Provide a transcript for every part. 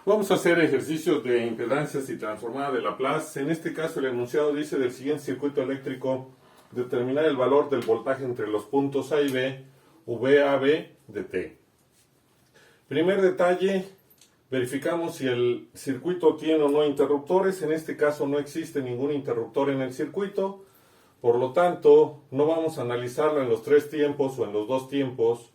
Vamos a hacer ejercicios de impedancias y transformada de Laplace. En este caso el enunciado dice del siguiente circuito eléctrico: determinar el valor del voltaje entre los puntos A y B, VAB de T. Primer detalle, verificamos si el circuito tiene o no interruptores. En este caso no existe ningún interruptor en el circuito, por lo tanto no vamos a analizarlo en los 3 tiempos o en los 2 tiempos,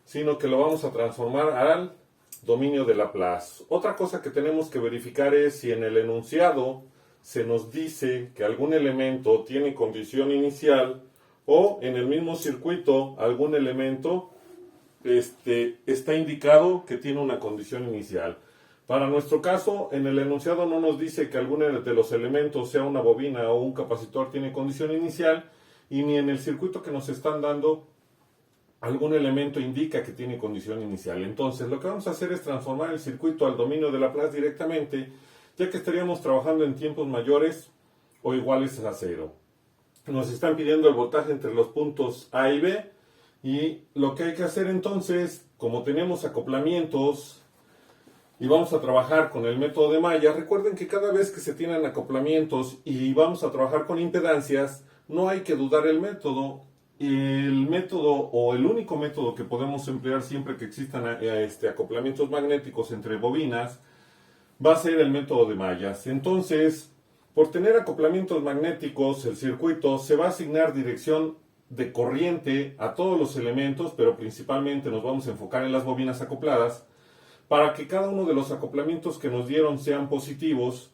sino que lo vamos a transformar al dominio de Laplace. Otra cosa que tenemos que verificar es si en el enunciado se nos dice que algún elemento tiene condición inicial o en el mismo circuito algún elemento está indicado que tiene una condición inicial. Para nuestro caso, en el enunciado no nos dice que alguno de los elementos, sea una bobina o un capacitor, tiene condición inicial, y ni en el circuito que nos están dando algún elemento indica que tiene condición inicial. Entonces lo que vamos a hacer es transformar el circuito al dominio de Laplace directamente, ya que estaríamos trabajando en tiempos mayores o iguales a 0. Nos están pidiendo el voltaje entre los puntos A y B, y lo que hay que hacer entonces, como tenemos acoplamientos y vamos a trabajar con el método de malla, recuerden que cada vez que se tienen acoplamientos y vamos a trabajar con impedancias, no hay que dudar el método. El método o el único método que podemos emplear siempre que existan acoplamientos magnéticos entre bobinas va a ser el método de mallas. Entonces, por tener acoplamientos magnéticos, el circuito se va a asignar dirección de corriente a todos los elementos, pero principalmente nos vamos a enfocar en las bobinas acopladas, para que cada uno de los acoplamientos que nos dieron sean positivos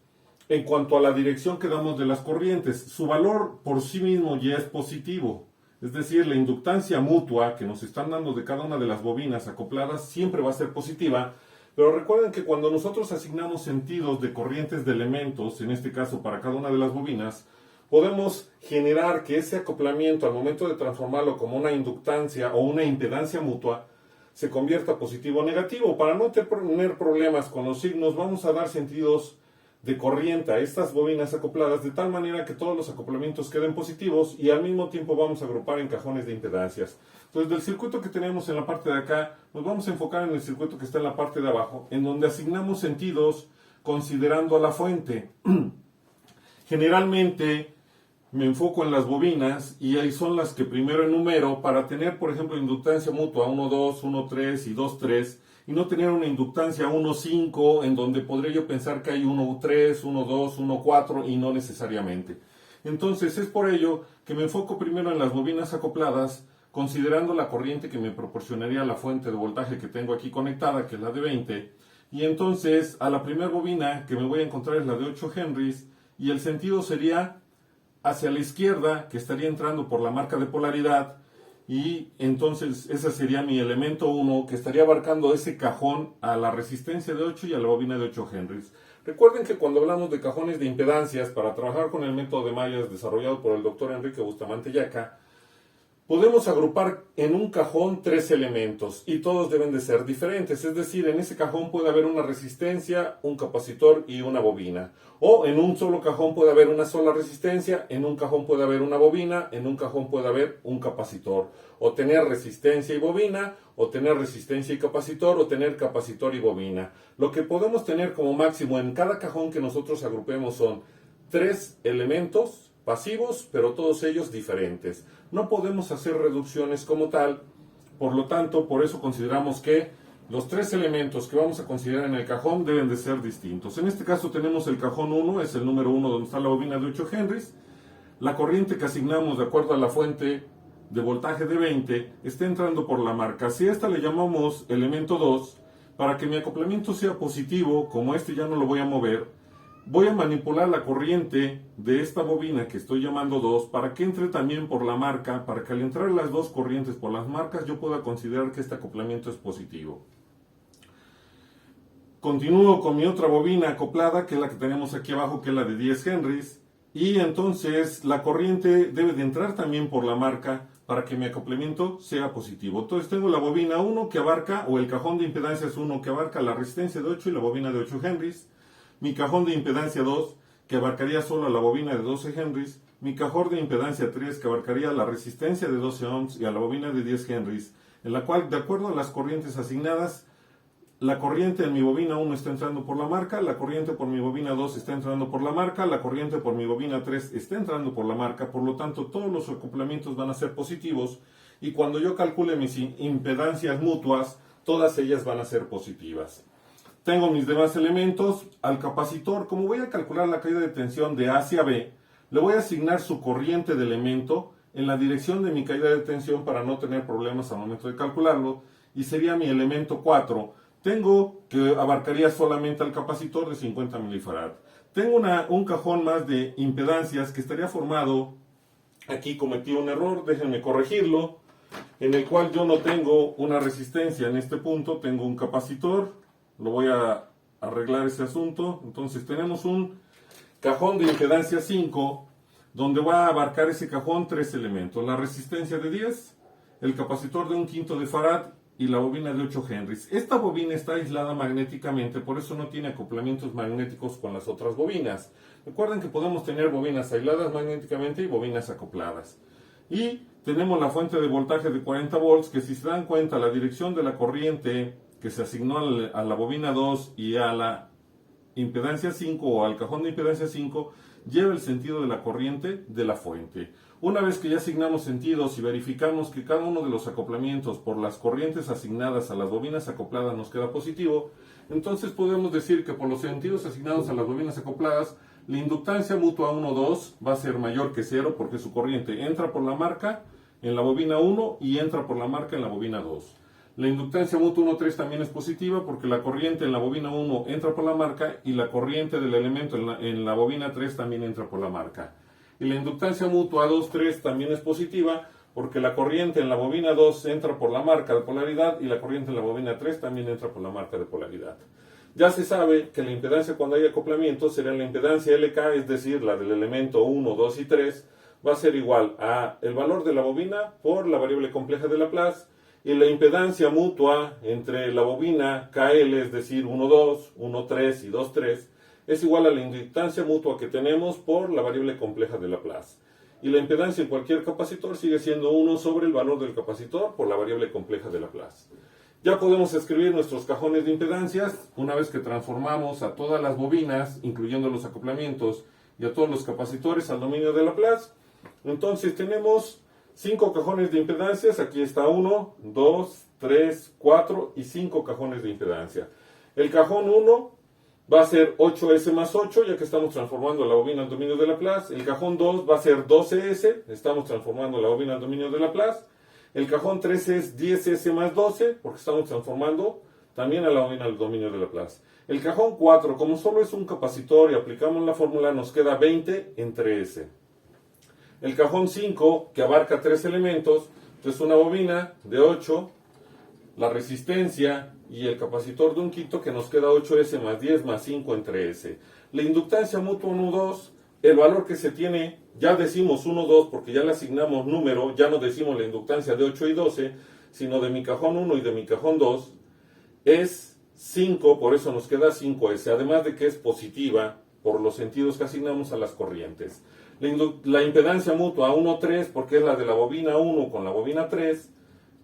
en cuanto a la dirección que damos de las corrientes. Su valor por sí mismo ya es positivo. Es decir, la inductancia mutua que nos están dando de cada una de las bobinas acopladas siempre va a ser positiva, pero recuerden que cuando nosotros asignamos sentidos de corrientes de elementos, en este caso para cada una de las bobinas, podemos generar que ese acoplamiento, al momento de transformarlo como una inductancia o una impedancia mutua, se convierta positivo o negativo. Para no tener problemas con los signos, vamos a dar sentidos de corriente a estas bobinas acopladas de tal manera que todos los acoplamientos queden positivos, y al mismo tiempo vamos a agrupar en cajones de impedancias. Entonces, del circuito que tenemos en la parte de acá, nos vamos a enfocar en el circuito que está en la parte de abajo, en donde asignamos sentidos considerando a la fuente. Generalmente me enfoco en las bobinas y ahí son las que primero enumero para tener, por ejemplo, inductancia mutua 1, 2, 1, 3 y 2, 3, y no tener una inductancia 1, 5 en donde podría yo pensar que hay 1, 3, 1, 2, 1, 4 y no necesariamente. Entonces es por ello que me enfoco primero en las bobinas acopladas, considerando la corriente que me proporcionaría la fuente de voltaje que tengo aquí conectada, que es la de 20, y entonces a la primera bobina que me voy a encontrar es la de 8 henries, y el sentido sería hacia la izquierda, que estaría entrando por la marca de polaridad, y entonces ese sería mi elemento 1, que estaría abarcando ese cajón a la resistencia de 8 y a la bobina de 8 henries. Recuerden que cuando hablamos de cajones de impedancias, para trabajar con el método de mallas desarrollado por el doctor Enrique Bustamante Yaca, podemos agrupar en un cajón 3 elementos y todos deben de ser diferentes. Es decir, en ese cajón puede haber una resistencia, un capacitor y una bobina. O en un solo cajón puede haber una sola resistencia, en un cajón puede haber una bobina, en un cajón puede haber un capacitor. O tener resistencia y bobina, o tener resistencia y capacitor, o tener capacitor y bobina. Lo que podemos tener como máximo en cada cajón que nosotros agrupemos son 3 elementos pasivos, pero todos ellos diferentes. No podemos hacer reducciones como tal, por lo tanto, por eso consideramos que los 3 elementos que vamos a considerar en el cajón deben de ser distintos. En este caso tenemos el cajón 1, es el número 1 donde está la bobina de 8 henries. La corriente que asignamos de acuerdo a la fuente de voltaje de 20 está entrando por la marca. Si a esta le llamamos elemento 2, para que mi acoplamiento sea positivo, como este ya no lo voy a mover, voy a manipular la corriente de esta bobina que estoy llamando 2 para que entre también por la marca, para que al entrar las dos corrientes por las marcas yo pueda considerar que este acoplamiento es positivo. Continúo con mi otra bobina acoplada, que es la que tenemos aquí abajo, que es la de 10 henries, y entonces la corriente debe de entrar también por la marca para que mi acoplamiento sea positivo. Entonces tengo la bobina 1 que abarca, o el cajón de impedancias 1 que abarca la resistencia de 8 y la bobina de 8 henries, mi cajón de impedancia 2, que abarcaría solo la bobina de 12 henries, mi cajón de impedancia 3, que abarcaría la resistencia de 12 ohms y a la bobina de 10 henries, en la cual, de acuerdo a las corrientes asignadas, la corriente en mi bobina 1 está entrando por la marca, la corriente por mi bobina 2 está entrando por la marca, la corriente por mi bobina 3 está entrando por la marca, por lo tanto todos los acoplamientos van a ser positivos y cuando yo calcule mis impedancias mutuas, todas ellas van a ser positivas. Tengo mis demás elementos. Al capacitor, como voy a calcular la caída de tensión de A hacia B, le voy a asignar su corriente de elemento en la dirección de mi caída de tensión para no tener problemas al momento de calcularlo, y sería mi elemento 4. Tengo que abarcaría solamente al capacitor de 50 milifarad. Tengo un cajón más de impedancias que estaría formado, aquí cometí un error, déjenme corregirlo, en el cual yo no tengo una resistencia en este punto, tengo un capacitor. Lo voy a arreglar ese asunto. Entonces tenemos un cajón de impedancia 5, donde va a abarcar ese cajón 3 elementos: la resistencia de 10, el capacitor de 1/5 de farad y la bobina de 8 henrys. Esta bobina está aislada magnéticamente, por eso no tiene acoplamientos magnéticos con las otras bobinas. Recuerden que podemos tener bobinas aisladas magnéticamente y bobinas acopladas. Y tenemos la fuente de voltaje de 40 volts, que si se dan cuenta, la dirección de la corriente que se asignó a la bobina 2 y a la impedancia 5 o al cajón de impedancia 5 lleva el sentido de la corriente de la fuente. Una vez que ya asignamos sentidos y verificamos que cada uno de los acoplamientos por las corrientes asignadas a las bobinas acopladas nos queda positivo, entonces podemos decir que por los sentidos asignados a las bobinas acopladas, la inductancia mutua 1,2 va a ser mayor que 0 porque su corriente entra por la marca en la bobina 1 y entra por la marca en la bobina 2. La inductancia mutua 1,3 también es positiva porque la corriente en la bobina 1 entra por la marca y la corriente del elemento en la bobina 3 también entra por la marca. Y la inductancia mutua 2,3 también es positiva porque la corriente en la bobina 2 entra por la marca de polaridad y la corriente en la bobina 3 también entra por la marca de polaridad. Ya se sabe que la impedancia cuando hay acoplamiento será la impedancia LK, es decir, la del elemento 1, 2 y 3, va a ser igual a el valor de la bobina por la variable compleja de Laplace, y la impedancia mutua entre la bobina KL, es decir, 1,2, 1,3 y 2,3, es igual a la inductancia mutua que tenemos por la variable compleja de Laplace. Y la impedancia en cualquier capacitor sigue siendo 1 sobre el valor del capacitor por la variable compleja de Laplace. Ya podemos escribir nuestros cajones de impedancias una vez que transformamos a todas las bobinas, incluyendo los acoplamientos, y a todos los capacitores al dominio de Laplace. Entonces tenemos 5 cajones de impedancias. Aquí está 1, 2, 3, 4 y 5 cajones de impedancia. El cajón 1 va a ser 8S más 8, ya que estamos transformando la bobina al dominio de Laplace. El cajón 2 va a ser 12S, estamos transformando la bobina al dominio de Laplace. El cajón 3 es 10S más 12, porque estamos transformando también a la bobina al dominio de Laplace. El cajón 4, como solo es un capacitor y aplicamos la fórmula, nos queda 20 entre S. El cajón 5, que abarca 3 elementos, es una bobina de 8, la resistencia y el capacitor de 1/5, que nos queda 8S más 10 más 5 entre S. La inductancia mutua 1,2, el valor que se tiene, ya decimos 1,2 porque ya le asignamos número, ya no decimos la inductancia de 8 y 12, sino de mi cajón 1 y de mi cajón 2, es 5, por eso nos queda 5S, además de que es positiva por los sentidos que asignamos a las corrientes. La impedancia mutua 1,3, porque es la de la bobina 1 con la bobina 3,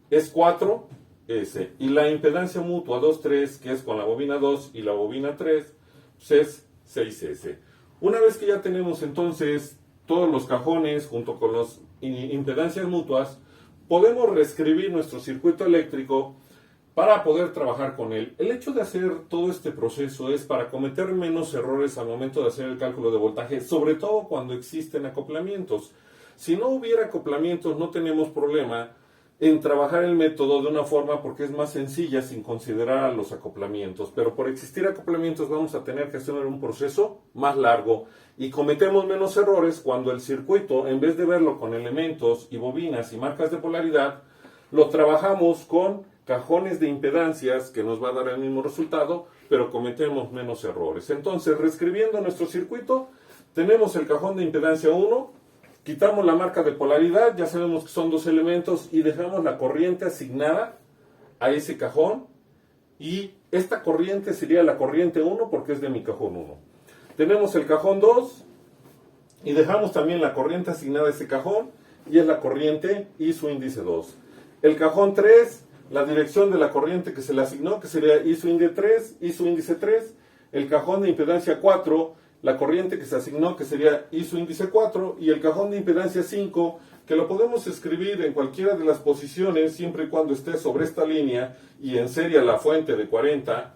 es 4S. Y la impedancia mutua 2,3, que es con la bobina 2 y la bobina 3, pues es 6S. Una vez que ya tenemos entonces todos los cajones junto con las impedancias mutuas, podemos reescribir nuestro circuito eléctrico para poder trabajar con él. El hecho de hacer todo este proceso es para cometer menos errores al momento de hacer el cálculo de voltaje, sobre todo cuando existen acoplamientos. Si no hubiera acoplamientos, no tenemos problema en trabajar el método de una forma porque es más sencilla sin considerar a los acoplamientos. Pero por existir acoplamientos vamos a tener que hacer un proceso más largo y cometemos menos errores cuando el circuito, en vez de verlo con elementos y bobinas y marcas de polaridad, lo trabajamos con cajones de impedancias que nos va a dar el mismo resultado, pero cometemos menos errores. Entonces, reescribiendo nuestro circuito, tenemos el cajón de impedancia 1, quitamos la marca de polaridad, ya sabemos que son 2 elementos y dejamos la corriente asignada a ese cajón, y esta corriente sería la corriente 1 porque es de mi cajón 1. Tenemos el cajón 2 y dejamos también la corriente asignada a ese cajón y es la corriente y su índice 2. El cajón 3 la dirección de la corriente que se le asignó, que sería I su índice 3, el cajón de impedancia 4, la corriente que se asignó, que sería I su índice 4, y el cajón de impedancia 5, que lo podemos escribir en cualquiera de las posiciones, siempre y cuando esté sobre esta línea y en serie a la fuente de 40.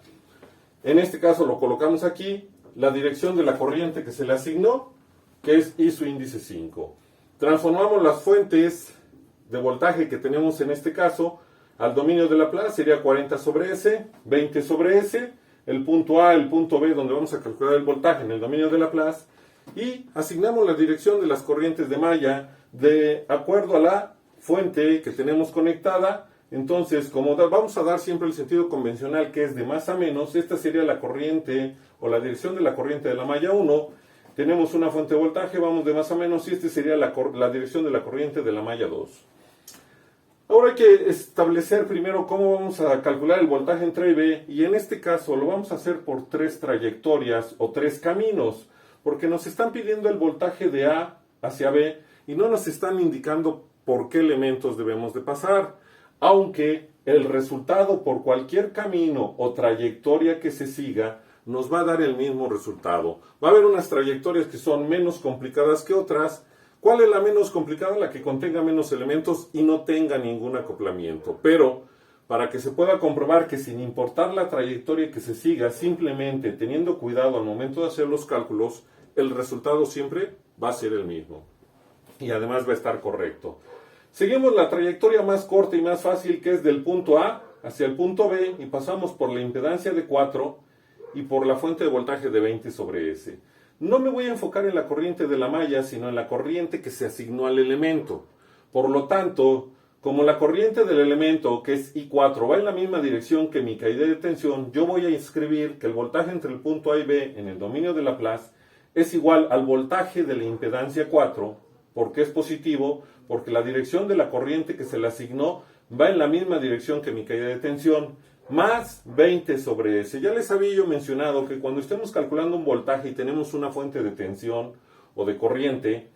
En este caso lo colocamos aquí, la dirección de la corriente que se le asignó, que es I su índice 5. Transformamos las fuentes de voltaje que tenemos en este caso al dominio de Laplace, sería 40 sobre S, 20 sobre S, el punto A, el punto B, donde vamos a calcular el voltaje en el dominio de Laplace, y asignamos la dirección de las corrientes de malla de acuerdo a la fuente que tenemos conectada. Entonces, como vamos a dar siempre el sentido convencional, que es de más a menos, esta sería la corriente o la dirección de la corriente de la malla 1. Tenemos una fuente de voltaje, vamos de más a menos, y esta sería la dirección de la corriente de la malla 2. Ahora hay que establecer primero cómo vamos a calcular el voltaje entre A y B, y en este caso lo vamos a hacer por 3 trayectorias o 3 caminos, porque nos están pidiendo el voltaje de A hacia B y no nos están indicando por qué elementos debemos de pasar, aunque el resultado por cualquier camino o trayectoria que se siga nos va a dar el mismo resultado. Va a haber unas trayectorias que son menos complicadas que otras. ¿Cuál es la menos complicada? La que contenga menos elementos y no tenga ningún acoplamiento. Pero para que se pueda comprobar que sin importar la trayectoria que se siga, simplemente teniendo cuidado al momento de hacer los cálculos, el resultado siempre va a ser el mismo. Y además va a estar correcto. Seguimos la trayectoria más corta y más fácil, que es del punto A hacia el punto B, y pasamos por la impedancia de 4 y por la fuente de voltaje de 20 sobre S. No me voy a enfocar en la corriente de la malla, sino en la corriente que se asignó al elemento. Por lo tanto, como la corriente del elemento, que es I4, va en la misma dirección que mi caída de tensión, yo voy a escribir que el voltaje entre el punto A y B en el dominio de Laplace es igual al voltaje de la impedancia 4, porque es positivo, porque la dirección de la corriente que se le asignó va en la misma dirección que mi caída de tensión, más 20 sobre S. Ya les había yo mencionado que cuando estemos calculando un voltaje y tenemos una fuente de tensión o de corriente,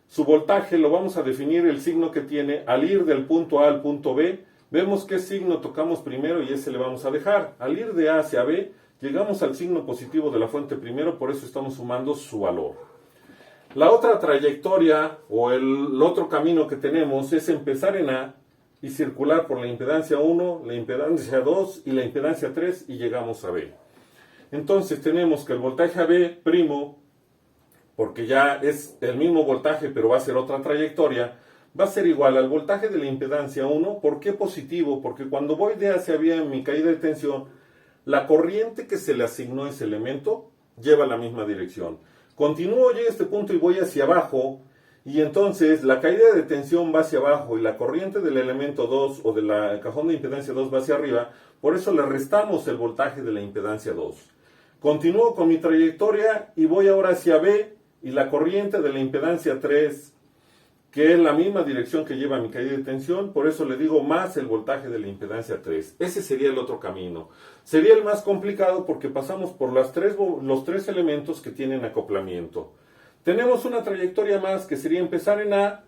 su voltaje lo vamos a definir el signo que tiene al ir del punto A al punto B. Vemos qué signo tocamos primero y ese le vamos a dejar. Al ir de A hacia B, llegamos al signo positivo de la fuente primero, por eso estamos sumando su valor. La otra trayectoria o el otro camino que tenemos es empezar en A y circular por la impedancia 1, la impedancia 2 y la impedancia 3 y llegamos a B. Entonces tenemos que el voltaje a B primo, porque ya es el mismo voltaje pero va a ser otra trayectoria, va a ser igual al voltaje de la impedancia 1. ¿Por qué positivo? Porque cuando voy de hacia B en mi caída de tensión, la corriente que se le asignó a ese elemento lleva la misma dirección. Continúo, llego a este punto y voy hacia abajo, y entonces la caída de tensión va hacia abajo y la corriente del elemento 2 o del cajón de impedancia 2 va hacia arriba, por eso le restamos el voltaje de la impedancia 2. Continúo con mi trayectoria y voy ahora hacia B y la corriente de la impedancia 3, que es la misma dirección que lleva mi caída de tensión, por eso le digo más el voltaje de la impedancia 3. Ese sería el otro camino. Sería el más complicado porque pasamos por los tres elementos que tienen acoplamiento. Tenemos una trayectoria más que sería empezar en A,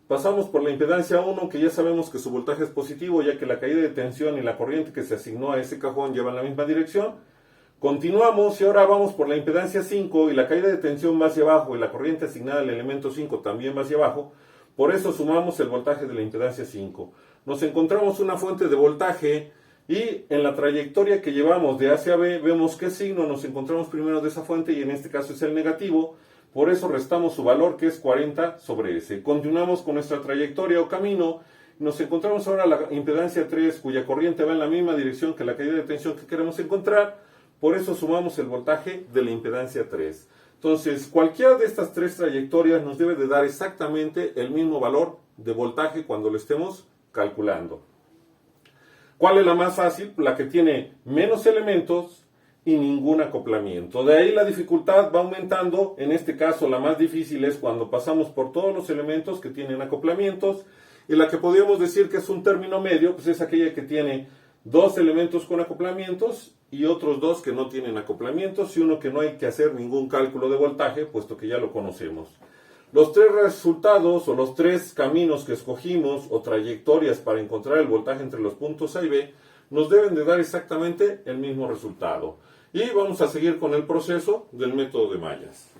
pasamos por la impedancia 1, que ya sabemos que su voltaje es positivo, ya que la caída de tensión y la corriente que se asignó a ese cajón llevan la misma dirección. Continuamos y ahora vamos por la impedancia 5 y la caída de tensión va hacia abajo y la corriente asignada al elemento 5 también va hacia abajo. Por eso sumamos el voltaje de la impedancia 5. Nos encontramos una fuente de voltaje y en la trayectoria que llevamos de A hacia B vemos qué signo nos encontramos primero de esa fuente y en este caso es el negativo. Por eso restamos su valor, que es 40 sobre S. Continuamos con nuestra trayectoria o camino. Nos encontramos ahora la impedancia 3, cuya corriente va en la misma dirección que la caída de tensión que queremos encontrar. Por eso sumamos el voltaje de la impedancia 3. Entonces, cualquiera de estas tres trayectorias nos debe de dar exactamente el mismo valor de voltaje cuando lo estemos calculando. ¿Cuál es la más fácil? La que tiene menos elementos y ningún acoplamiento. De ahí la dificultad va aumentando. En este caso la más difícil es cuando pasamos por todos los elementos que tienen acoplamientos, y la que podríamos decir que es un término medio, pues es aquella que tiene dos elementos con acoplamientos y otros dos que no tienen acoplamientos, y uno que no hay que hacer ningún cálculo de voltaje, puesto que ya lo conocemos. Los tres resultados o los tres caminos que escogimos o trayectorias para encontrar el voltaje entre los puntos A y B nos deben de dar exactamente el mismo resultado. Y vamos a seguir con el proceso del método de mallas.